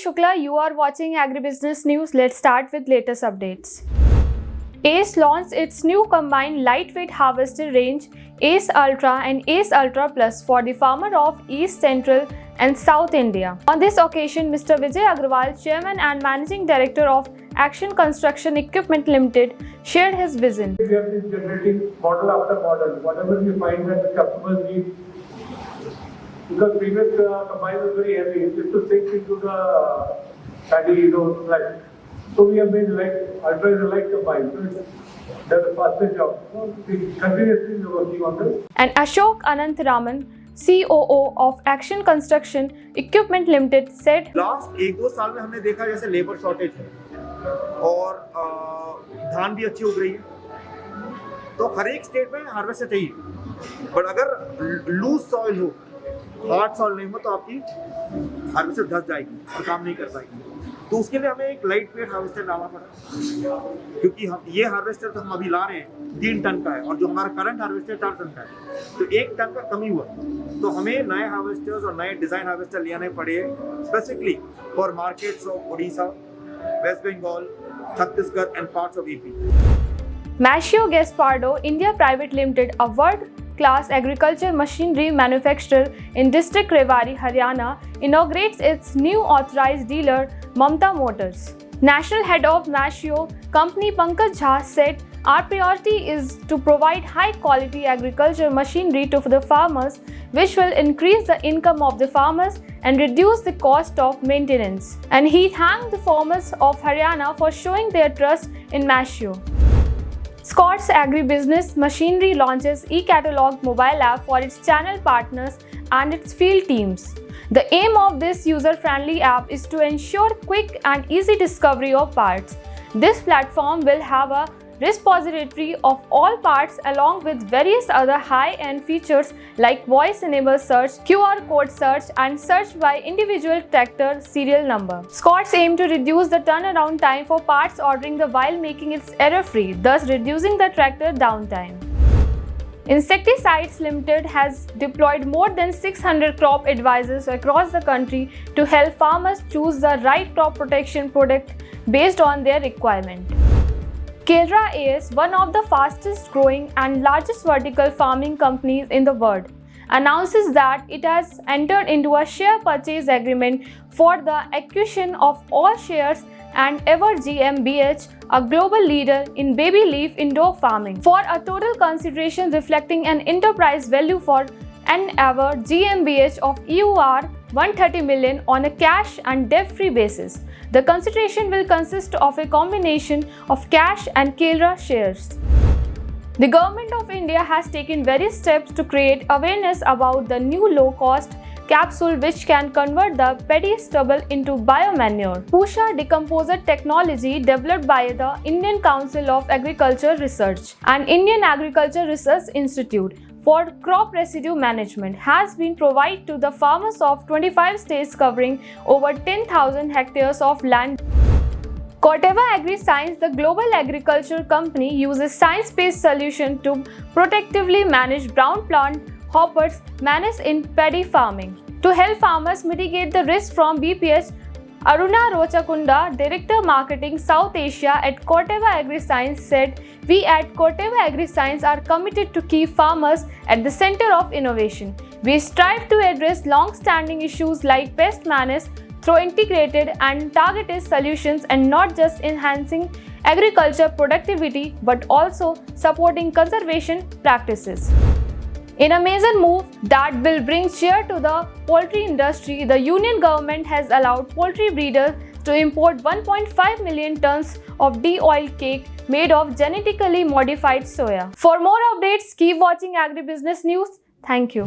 Shukla, you are watching Agribusiness News. Let's start with latest updates. ACE launched its new combined lightweight harvester range, ACE Ultra and ACE Ultra Plus, for the farmer of East, Central and South India. On this occasion, Mr. Vijay Agrawal, Chairman and Managing Director of Action Construction Equipment Limited, shared his vision. We have been generating model after model, whatever we find that the customers need. Because previous combine was very heavy, it used to sink into the paddy, like. So we have made ultra is a light combine. So it's the fastest job. So we continuously working on this. And Ashok Anantharaman, COO of Action Construction Equipment Limited, said, last 1-2 साल में हमने देखा जैसे labour shortage है और धान भी अच्छी उग रही है, तो हर एक स्टेट में हार्वेस्टर चाहिए, बट अगर लूज सॉइल हो, हार्ड सॉइल नहीं हो, तो आपकी हार्वेस्टर धस जाएगी और काम नहीं कर पाएगी। तो उसके लिए हमें एक लाइट वेट हार्वेस्टर लाना पड़ा, क्योंकि हम ये हार्वेस्टर तो हम अभी ला रहे हैं 3 टन का है और जो हमारा करंट हार्वेस्टर 4 टन का है, तो 1 टन का कमी हुआ। तो हमें नए हार्वेस्टर्स और नए डिजाइन हार्वेस्टर लेने पड़े specifically for markets of Odisha, West Bengal, Chhattisgarh and parts of UP. Mashio Gaspardo India Private Limited, a world-class agriculture machinery manufacturer in district Rewari, Haryana, inaugurates its new authorized dealer, Mamta Motors. National head of Mashio company Pankaj Jha said, "Our priority is to provide high-quality agriculture machinery to the farmers, which will increase the income of the farmers and reduce the cost of maintenance." And he thanked the farmers of Haryana for showing their trust in Mashio. Scott's Agribusiness Machinery launches e-catalog mobile app for its channel partners and its field teams. The aim of this user-friendly app is to ensure quick and easy discovery of parts. This platform will have a repository of all parts along with various other high-end features like voice-enabled search, QR code search, and search by individual tractor serial number. Scott's aim to reduce the turnaround time for parts ordering while making it error-free, thus reducing the tractor downtime. Insecticides Limited has deployed more than 600 crop advisors across the country to help farmers choose the right crop protection product based on their requirement. Kelra AS, one of the fastest growing and largest vertical farming companies in the world, announces that it has entered into a share purchase agreement for the acquisition of all shares and Ever GmbH, a global leader in baby leaf indoor farming, for a total consideration reflecting an enterprise value for Ever GmbH of EUR 130 million on a cash and debt-free basis. The consideration will consist of a combination of cash and Kelra shares. The Government of India has taken various steps to create awareness about the new low-cost capsule which can convert the paddy stubble into biomanure. Pusha decomposer technology developed by the Indian Council of Agriculture Research and Indian Agriculture Research Institute for crop residue management has been provided to the farmers of 25 states covering over 10,000 hectares of land. Corteva Agri-Science, the global agriculture company, uses science-based solution to protectively manage brown plant hoppers menace in paddy farming. To help farmers mitigate the risk from BPH, Aruna Rochakunda, Director Marketing South Asia at Corteva Agri-Science, said, "We at Corteva Agri-Science are committed to keep farmers at the center of innovation. We strive to address long-standing issues like pest menace through integrated and targeted solutions and not just enhancing agriculture productivity but also supporting conservation practices." In a major move that will bring cheer to the poultry industry, the Union government has allowed poultry breeders to import 1.5 million tons of de-oiled cake made of genetically modified soya. For more updates, keep watching Agribusiness News. Thank you.